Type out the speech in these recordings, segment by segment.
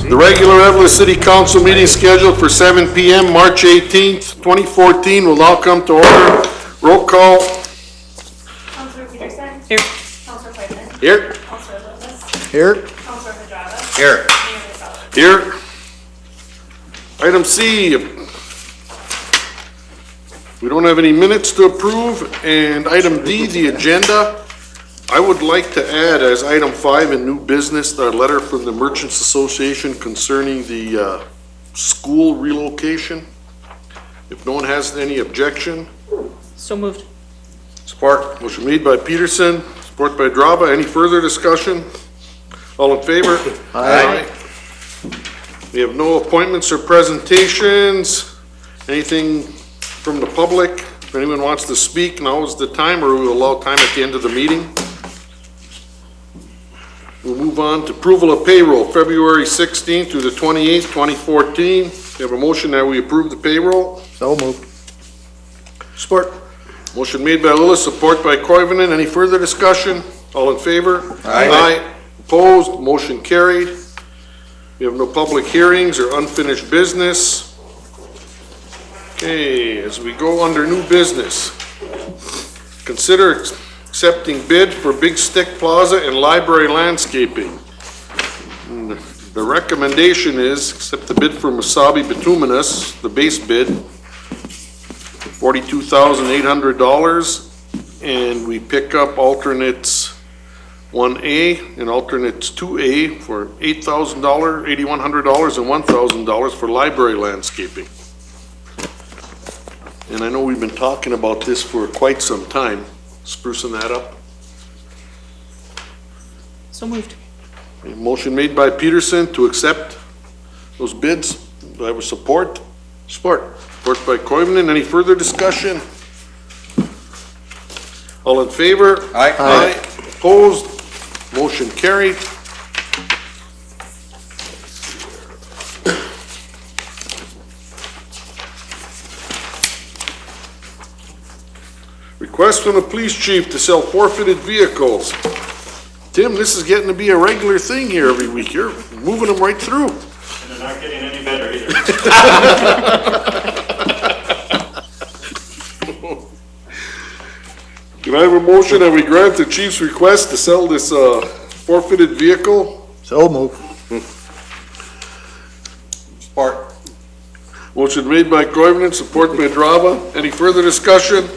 The regular Eveleth City Council meeting scheduled for 7 p.m. March 18th, 2014 will now come to order. Roll call. Councilor Peterson. Here. Councilor Whiteman. Here. Councilor Eveleth. Here. Councilor Hadrada. Here. Mayor Eveleth. Here. Item C. We don't have any minutes to approve. And item D, the agenda. I would like to add as item 5 in new business, the letter from the Merchants Association concerning the school relocation. If no one has any objection. So moved. Support. Motion made by Peterson, support by Drava. Any further discussion? All in favor? Aye. We have no appointments or presentations. Anything from the public? If anyone wants to speak, now is the time, or we will allow time at the end of the meeting. We'll move on to approval of payroll, February 16th through the 28th, 2014. We have a motion that we approve the payroll. So moved. Support. Motion made by Lillis, support by Koivunen. Any further discussion? All in favor? Aye. Opposed? Motion carried. We have no public hearings or unfinished business. Okay, as we go under new business, consider accepting bid for Big Stick Plaza and library landscaping. And the recommendation is accept the bid from Wasabi Bituminous, the base bid, $42,800, and we pick up alternates 1A and alternates 2A for $8,000, $8,100, and $1,000 for library landscaping. And I know we've been talking about this for quite some time. Sprucing that up. So moved. A motion made by Peterson to accept those bids. Do I have a support? Support. Support by Koivunen. Any further discussion? All in favor? Aye. Aye. Opposed? Motion carried. Request from the police chief to sell forfeited vehicles. Tim, this is getting to be a regular thing here every week. You're moving them right through. And they're not getting any better either. Can I have a motion that we grant the chief's request to sell this forfeited vehicle? So moved. Support. Motion made by Koivunen, support by Drava. Any further discussion?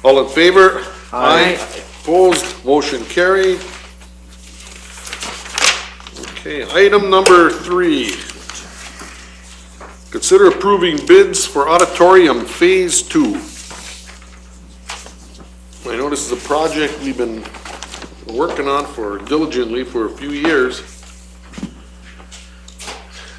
All in favor? Aye. Opposed? Motion carried. Okay, item number 3. Consider approving bids for auditorium phase 2. I know this is a project we've been working on diligently for a few years.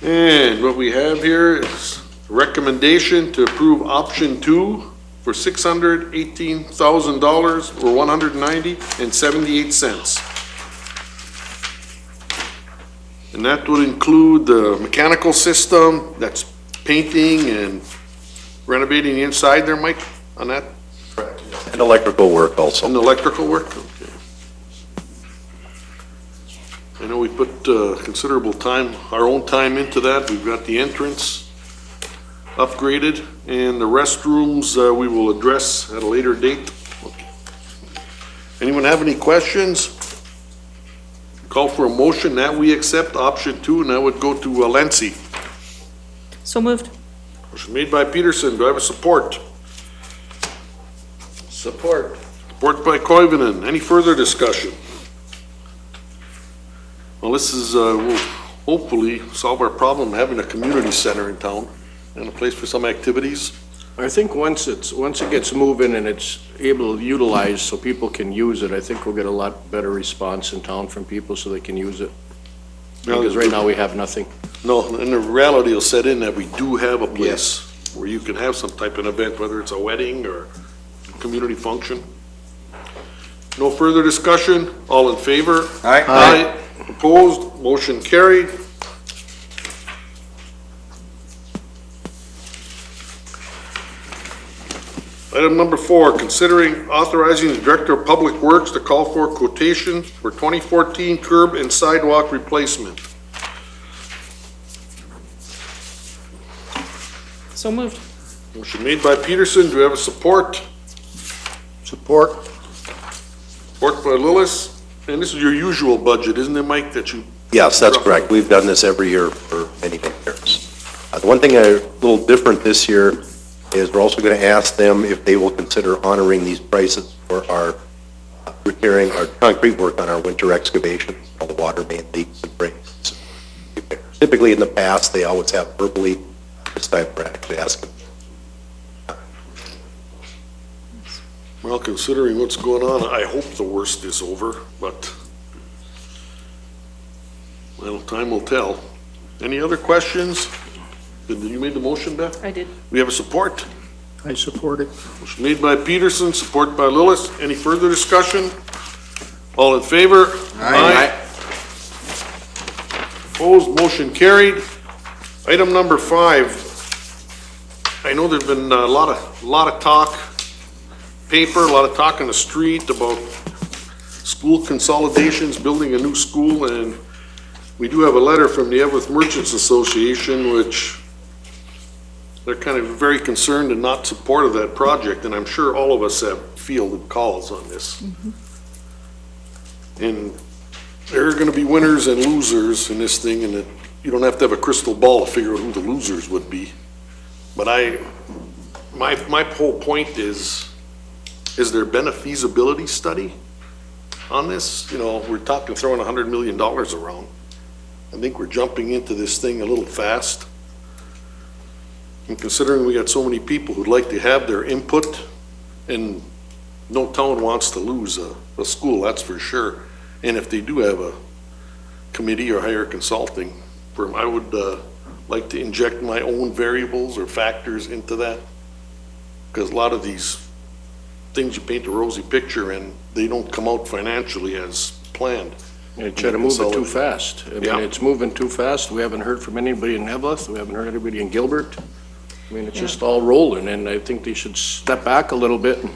And what we have here is a recommendation to approve option 2 for $618,000 or $190.78. And that would include the mechanical system, that's painting and renovating the inside there, Mike, on that? Correct. And electrical work also. And electrical work? Okay. I know we put considerable time, our own time into that. We've got the entrance upgraded, and the restrooms we will address at a later date. Okay. Anyone have any questions? Call for a motion that we accept option 2, and that would go to Lency. So moved. Motion made by Peterson. Do I have a support? Support. Support by Koivunen. Any further discussion? Well, this is will hopefully solve our problem of having a community center in town and a place for some activities. I think once it gets moving and it's able to utilize so people can use it, I think we'll get a lot better response in town from people so they can use it. Because right now we have nothing. No, and the reality will set in that we do have a place where you can have some type of event, whether it's a wedding or community function. No further discussion? All in favor? Aye. Aye. Opposed? Motion carried. Item number 4, considering authorizing the Director of Public Works to call for quotations for 2014 curb and sidewalk replacement. So moved. Motion made by Peterson, do we have a support? Support. Support by Lillis, and this is your usual budget, isn't it, Mike, that you? Yes, that's correct. We've done this every year for many, many years. The one thing a little different this year is we're also going to ask them if they will consider honoring these prices for our repairing our concrete work on our winter excavations, all the water main leaks and breaks. Typically in the past, they always have verbally, this time we're actually asking. Well, considering what's going on, I hope the worst is over, but, well, time will tell. Any other questions? Did you make the motion, Beth? I did. We have a support? I support it. Motion made by Peterson, support by Lillis. Any further discussion? All in favor? Aye. Opposed, motion carried. Item number 5. I know there's been a lot of talk, paper, a lot of talk on the street about school consolidations, building a new school, and we do have a letter from the Eveleth Merchants Association, which they're kind of very concerned and not supportive of that project, and I'm sure all of us have fielded calls on this. And there are gonna be winners and losers in this thing, and you don't have to have a crystal ball to figure out who the losers would be. But my whole point is there been a feasibility study on this? You know, we're talking throwing $100 million around. I think we're jumping into this thing a little fast. And considering we got so many people who'd like to have their input, and no town wants to lose a school, that's for sure. And if they do have a committee or hire a consulting firm, I would like to inject my own variables or factors into that. Because a lot of these things you paint a rosy picture and they don't come out financially as planned. You try to move it too fast. I mean, Yeah. it's moving too fast. We haven't heard from anybody in Eveleth. We haven't heard anybody in Gilbert. I mean, it's just all rolling, and I think they should step back a little bit and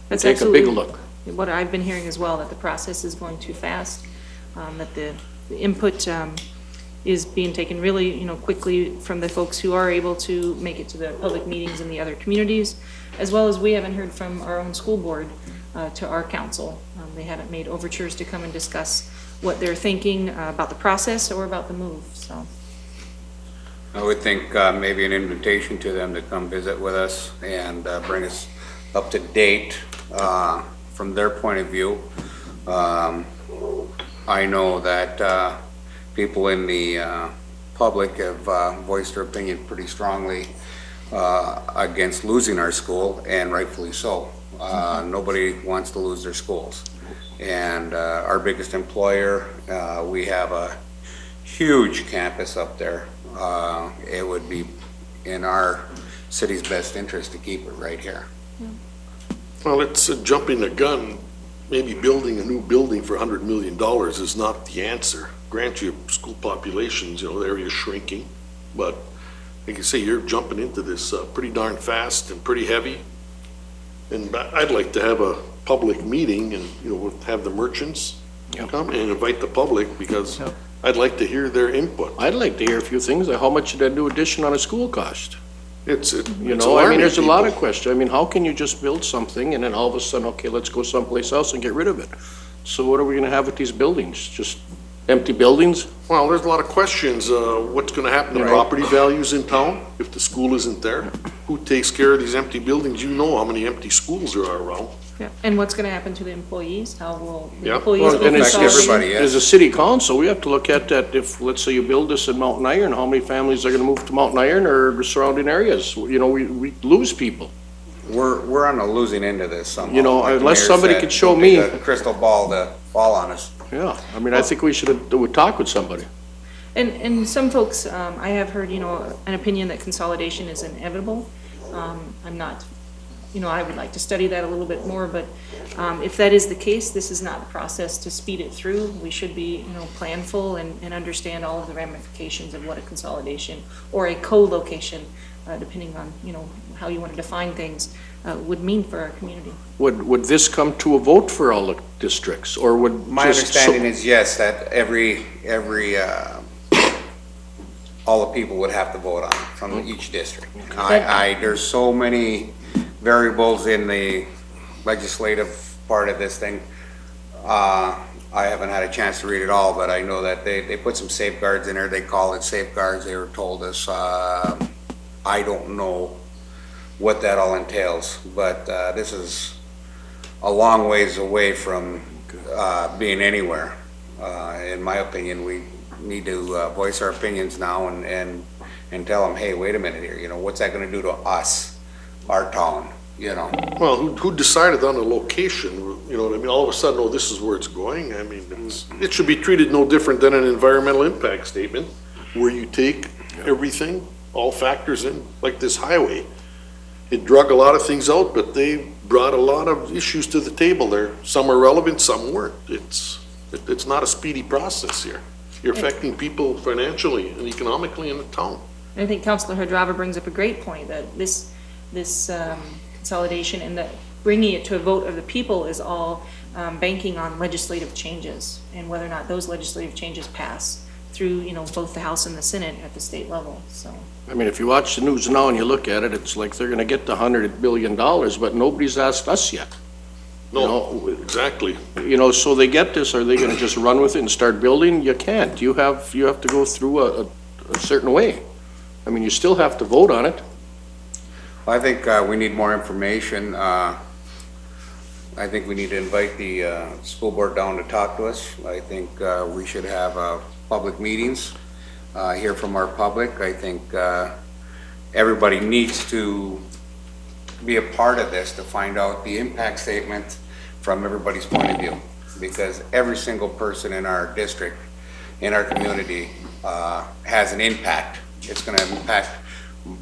That's take a big absolutely look. what I've been hearing as well, that the process is going too fast, that the input is being taken really, quickly from the folks who are able to make it to the public meetings in the other communities, as well as we haven't heard from our own school board to our council. They haven't made overtures to come and discuss what they're thinking about the process or about the move, so. I would think maybe an invitation to them to come visit with us and bring us up to date from their point of view. I know that people in the public have voiced their opinion pretty strongly against losing our school, and rightfully so. Nobody wants to lose their schools. And our biggest employer, we have a huge campus up there. It would be in our city's best interest to keep it right here. Well, it's jumping the gun. Maybe building a new building for $100 million is not the answer. Grant you, school populations, the area's shrinking, but like you say, you're jumping into this pretty darn fast and pretty heavy. And I'd like to have a public meeting and, have the merchants come and invite the public, because I'd like to hear their input. I'd like to hear a few things, like how much did that new addition on a school cost? It's I mean, alarming there's a lot of people. questions. I mean, how can you just build something and then all of a sudden, okay, let's go someplace else and get rid of it? So what are we gonna have with these buildings? Just empty buildings? Well, there's a lot of questions. What's gonna happen to Right. property values in town if the school isn't there? Who takes care of these empty buildings? You know how many empty schools there are around. Yeah, and what's gonna happen to the employees? How will the Yeah. employees Well, be then it's Affect consolidated? everybody, As a city council, we have to look at that. If, let's say you build this in Mountain Iron, how many families are gonna move to Mountain Iron or the surrounding areas? We lose people. We're on the losing end of this somehow. You know, like the unless mayor somebody said. could show Don't me- take a crystal ball to fall on us. Yeah, I mean, I think we should talk with somebody. And some folks, I have heard, an opinion that consolidation is inevitable. I'm not, I would like to study that a little bit more, but if that is the case, this is not the process to speed it through. We should be, planful and understand all of the ramifications of what a consolidation or a co-location, depending on, how you want to define things, would mean for our community. Would this come to a vote for all the districts, or would My just understanding is yes, that all the people would have to vote on from each district. There's so many variables in the legislative part of this thing. I haven't had a chance to read it all, but I know that they put some safeguards in there. They call it safeguards. They were told us. I don't know what that all entails, but this is a long ways away from being anywhere. In my opinion, we need to voice our opinions now and tell them, hey, wait a minute here, you know, what's that gonna do to us, our town, you know? Well, who decided on the location, you know what I mean? All of a sudden, oh, this is where it's going. I mean, it should be treated no different than an environmental impact statement, where you take everything, all factors in, like this highway. It drug a lot of things out, but they brought a lot of issues to the table there. Some are relevant, some weren't. It's not a speedy process here. You're affecting people financially and economically in the town. I think Councillor Hadrava brings up a great point, that this consolidation and that bringing it to a vote of the people is all banking on legislative changes and whether or not those legislative changes pass through, you know, both the House and the Senate at the state level, so. I mean, if you watch the news now and you look at it, it's like they're gonna get the $100 billion, but nobody's asked us yet. No, exactly. You know, so they get this, are they gonna just run with it and start building? You can't. You have to go through a certain way. I mean, you still have to vote on it. I think we need more information. I think we need to invite the school board down to talk to us. I think we should have public meetings, hear from our public. I think everybody needs to be a part of this to find out the impact statement from everybody's point of view. Because every single person in our district, in our community, has an impact. It's gonna impact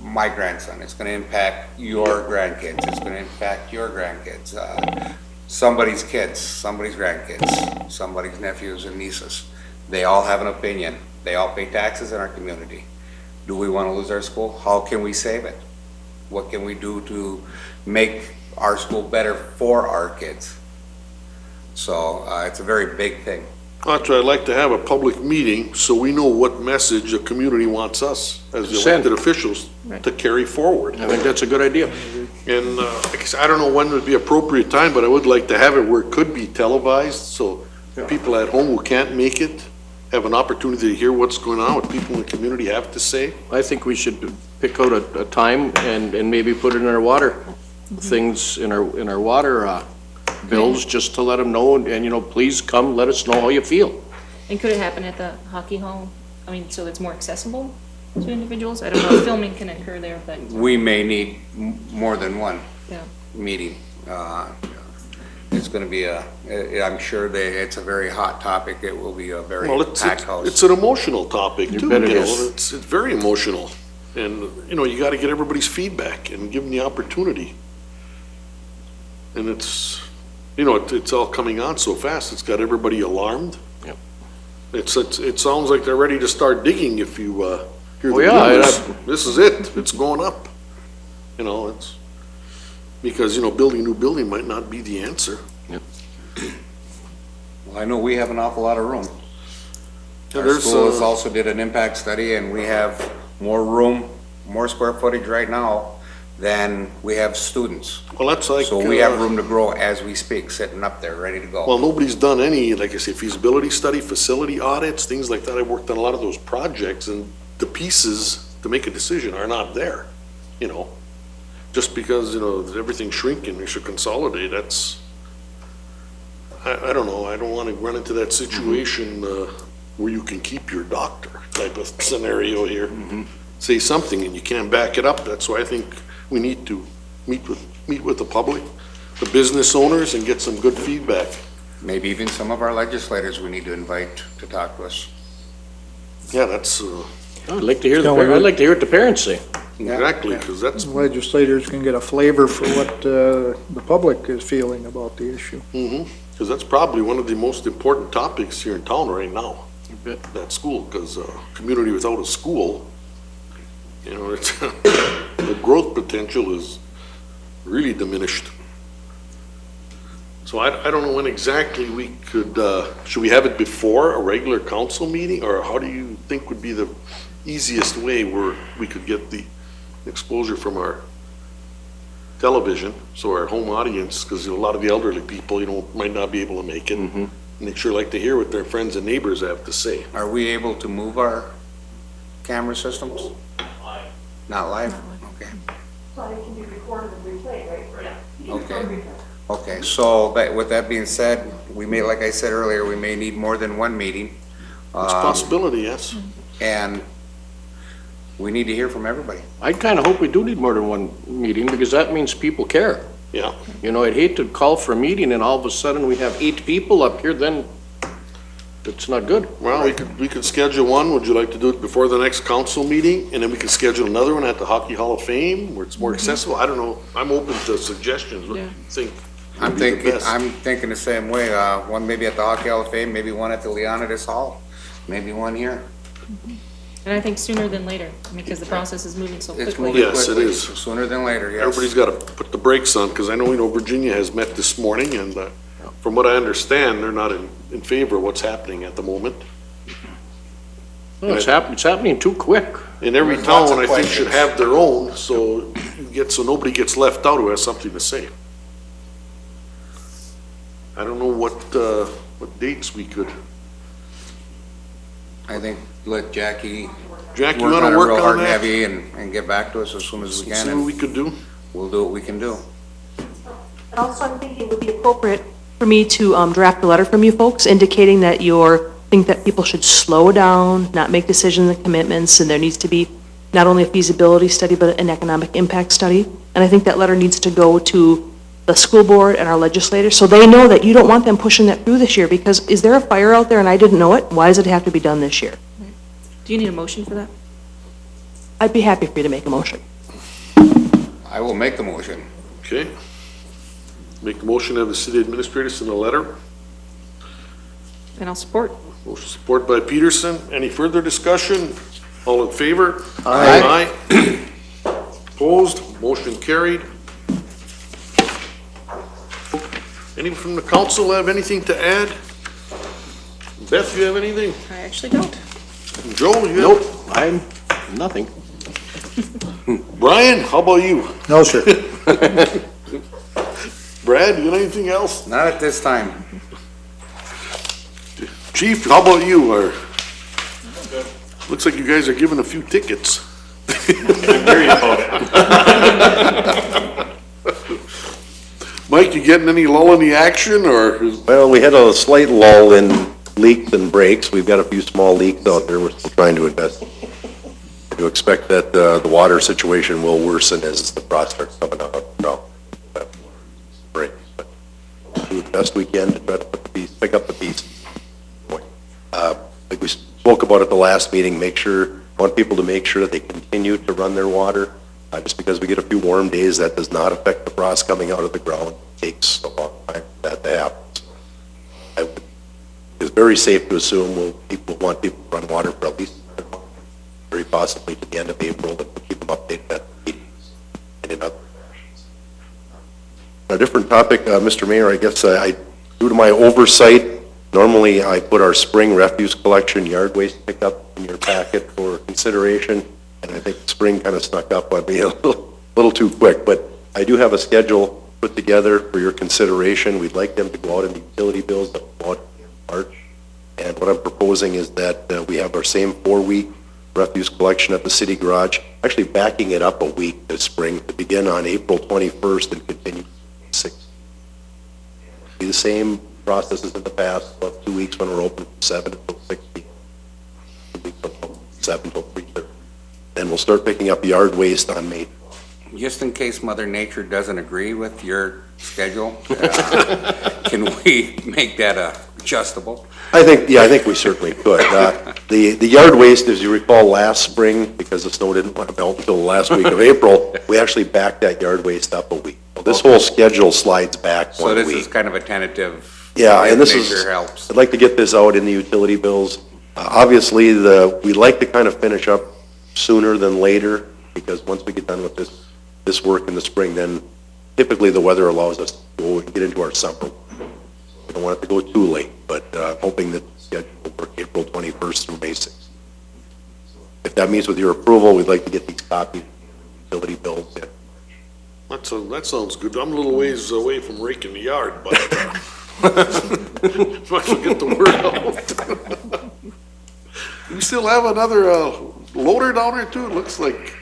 my grandson, it's gonna impact your grandkids, it's gonna impact your grandkids, somebody's kids, somebody's grandkids, somebody's nephews and nieces. They all have an opinion. They all pay taxes in our community. Do we wanna lose our school? How can we save it? What can we do to make our school better for our kids? So it's a very big thing. That's why I'd like to have a public meeting so we know what message the community wants us as the elected officials to carry forward. I think that's a good idea. And like I said, I don't know when would be appropriate time, but I would like to have it where it could be televised, so people at home who can't make it have an opportunity to hear what's going on, what people in the community have to say. I think we should pick out a time and maybe put it in our water, things in our water bills, just to let them know, and you know, please come, let us know how you feel. And could it happen at the hockey hall? I mean, so it's more accessible to individuals? I don't know if filming can occur there, but. We may need more than one Yeah. meeting. It's gonna be I'm sure it's a very hot topic. It will be a very packed house. It's an emotional topic too, bet it you know, is. it's very emotional. And, you know, you gotta get everybody's feedback and give them the opportunity. And it's, you know, it's all coming on so fast, it's got everybody alarmed. Yep. It sounds like they're ready to start digging if you, hear the yeah, rumors. This is it, it's going up. You know, it's, because, you know, building a new building might not be the answer. Well, I know we have an awful lot of room. Yeah, Our there's, school has also did an impact study, and we have more room, more square footage right now than we have students. Well, that's like. So we have room to grow as we speak, sitting up there, ready to go. Well, nobody's done any, like I say, feasibility study, facility audits, things like that. I worked on a lot of those projects, and the pieces to make a decision are not there, you know? Just because, you know, everything's shrinking, we should consolidate, that's, I don't know, I don't want to run into that situation where you can keep your doctor type of scenario here. Say something and you can't back it up. That's why I think we need to meet with the public, the business owners, and get some good feedback. Maybe even some of our legislators we need to invite to talk to us. Yeah, that's, I'd like to hear what the parents say. exactly, because that's, Legislators can get a flavor for what the public is feeling about the issue. because that's probably one of the most important topics here in town right now. You bet. That school, because community without a school, you know, it's the growth potential is really diminished. So I don't know when exactly we could, should we have it before a regular council meeting, or how do you think would be the easiest way where we could get the exposure from our television, so our home audience, because a lot of the elderly people, might not be able to make it. And they'd sure like to hear what their friends and neighbors have to say. Are we able to move our camera systems? Not live? Okay. But it can be recorded and replayed, right? Yeah. Okay. Okay, so with that being said, we may, like I said earlier, we may need more than one meeting. It's a possibility, yes. And we need to hear from everybody. I kind of hope we do need more than one meeting, because that means people care. Yeah. I'd hate to call for a meeting and all of a sudden we have 8 people up here, then it's not good. Well, we could schedule one. Would you like to do it before the next council meeting? And then we could schedule another one at the Hockey Hall of Fame where it's more accessible. I don't know. I'm open to suggestions. What do you think? I'm would be the best? thinking the same way. One maybe at the Hockey Hall of Fame, maybe one at the Leonidas Hall, maybe one here. And I think sooner than later, because the process is moving so It's quickly. moving Yes, it quickly, is. sooner than later, yes. Everybody's got to put the brakes on, because I know, Virginia has met this morning, and from what I understand, they're not in favor of what's happening at the moment. Well, it's happening too quick. And every There's lots town, of I think, should questions. have their own, so nobody gets left out who has something to say. I don't know what dates we could. I think let Jackie Jack, you work want on to it work real hard on and that? heavy and get back to us as soon as we See can, what we and could do? we'll do what we can do. And also, I'm thinking it would be appropriate for me to draft a letter from you folks indicating that think that people should slow down, not make decisions and commitments, and there needs to be not only a feasibility study, but an economic impact study. And I think that letter needs to go to the school board and our legislators, so they know that you don't want them pushing that through this year, because is there a fire out there and I didn't know it? Why does it have to be done this year? Do you need a motion for that? I'd be happy for you to make a motion. I will make the motion. Okay. Make the motion to have the city administrator send a letter. And I'll support. Motion supported by Peterson. Any further discussion? All in favor? Aye. Aye. Opposed? Motion carried. Anyone from the council have anything to add? Beth, you have anything? I actually don't. Joe, you Nope, have? I'm nothing. Brian, how about you? No, sir. Brad, you got anything else? Not at this time. Chief, how about you? Looks like you guys are giving a few tickets. Mike, you getting any lull in the action, or? Well, we had a slight lull in leaks and breaks. We've got a few small leaks out there. We're still trying to investigate. I do expect that the water situation will worsen as the frost starts coming out. Breaks, but do the best we can to try to pick up the pieces. Like we spoke about at the last meeting, want people to make sure that they continue to run their water. Just because we get a few warm days, that does not affect the frost coming out of the ground. It takes a long time for that to happen. It's very safe to assume people want people to run water for at least very possibly to the end of April, but we'll keep them updated at the meetings and in other directions. A different topic, Mr. Mayor, I guess due to my oversight, normally I put our spring refuse collection yard waste pickup in your packet for consideration, and I think spring kind of snuck up on me a little too quick, but I do have a schedule put together for your consideration. We'd like them to go out in the utility bills that will go out in March, and what I'm proposing is that we have our same 4-week refuse collection at the city garage, actually backing it up a week this spring to begin on April 21st and continue 6th. Be the same process as in the past, about 2 weeks when we're open from 7 until 6 p.m. 2 weeks from 7 until 3:30. Then we'll start picking up yard waste on May. Just in case Mother Nature doesn't agree with your schedule, can we make that adjustable? I think we certainly could. The yard waste, as you recall, last spring, because the snow didn't want to melt until the last week of April, we actually backed that yard waste up a week. Well, this whole schedule slides back 1 week. So this is kind of a tentative. Yeah, and this Nature helps. I'd like to get this out in the utility bills. Obviously, we like to kind of finish up sooner than later, because once we get done with this work in the spring, then typically the weather allows us to go and get into our summer. We don't want it to go too late, but hoping that the schedule will work April 21st through May 6th. if that means with your approval, we'd like to get these copies, utility bills in. That sounds good. I'm a little ways away from raking the yard, but if I can get the word out. You still have another loader down there too? It looks like.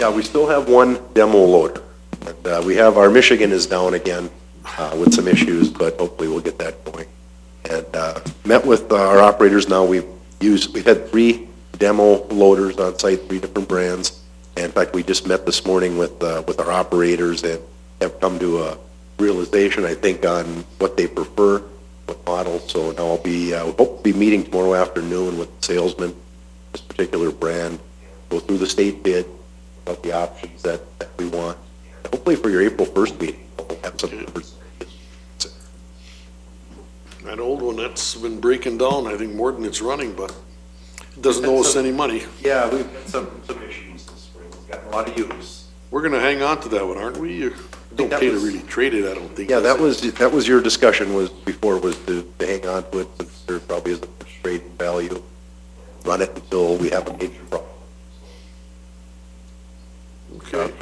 Yeah, we still have one demo loader. And, we have, our Michigan is down again with some issues, but hopefully we'll get that going. And met with our operators now. We've had 3 demo loaders on site, 3 different brands. And in fact, we just met this morning with our operators and have come to a realization, I think, on what they prefer, what model. So now I'll be, hope to be meeting tomorrow afternoon with the salesman, this particular brand, go through the state bid, about the options that we want. Hopefully for your April 1st meeting, we'll have some. That old one, that's been breaking down, I think, more than it's running, but it doesn't owe us any money. Yeah, we've had some issues this spring. We've gotten a lot of use. We're gonna hang on to that one, aren't we? You don't that pay to was- really trade it, I don't think. Yeah, that was your discussion was to hang on to it, since there probably isn't much trade value. Run it until we have a major problem. Okay.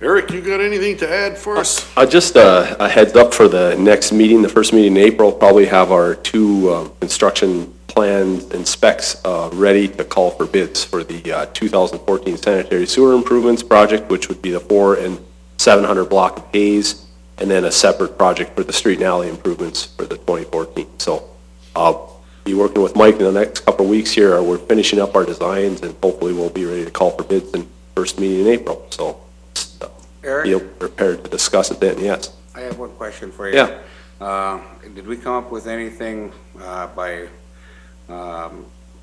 Eric, you got anything to add for us? Just a heads up for the next meeting, the first meeting in April, probably have our 2 construction plans and specs ready to call for bids for the 2014 sanitary sewer improvements project, which would be the 400 and 700 block of Hayes, and then a separate project for the street and alley improvements for the 2014. So I'll be working with Mike in the next couple of weeks here. We're finishing up our designs, and hopefully we'll be ready to call for bids in first meeting in April. So Eric? be prepared to discuss it then, yes. I have one question for you. Yeah. Did we come up with anything by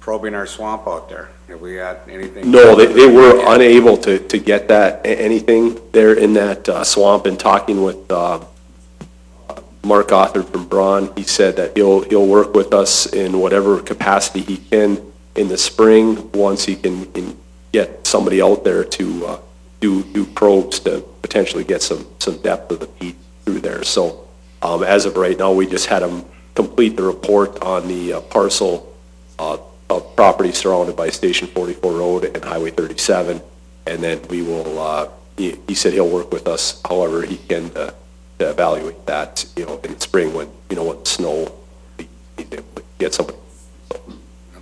probing our swamp out there? Have we had anything? No, they were unable to get anything there in that swamp. And talking with Mark Gothard from Braun, he said that he'll work with us in whatever capacity he can in the spring, once he can get somebody out there to do probes to potentially get some depth of the peat through there. So as of right now, we just had him complete the report on the parcel of property surrounded by Station 44 Road and Highway 37, and then we will, he said he'll work with us however he can to evaluate that, in the spring when, when snow, he's able to get somebody.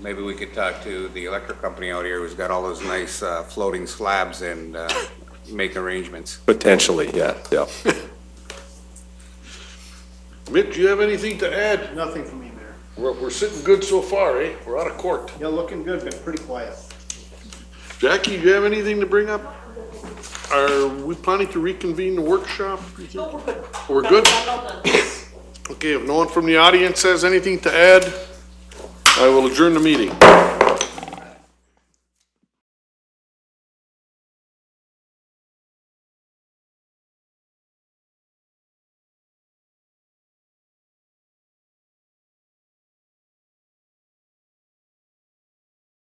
Maybe we could talk to the electric company out here who's got all those nice floating slabs and make arrangements. Potentially, yeah. Mick, do you have anything to add? Nothing from me, Mayor. We're sitting good so far, eh? We're out of court. Yeah, looking good, but pretty quiet. Jackie, do you have anything to bring up? Are we planning to reconvene the workshop? No, we're good. We're good? I'm all done. Okay, if no one from the audience has anything to add, I will adjourn the meeting.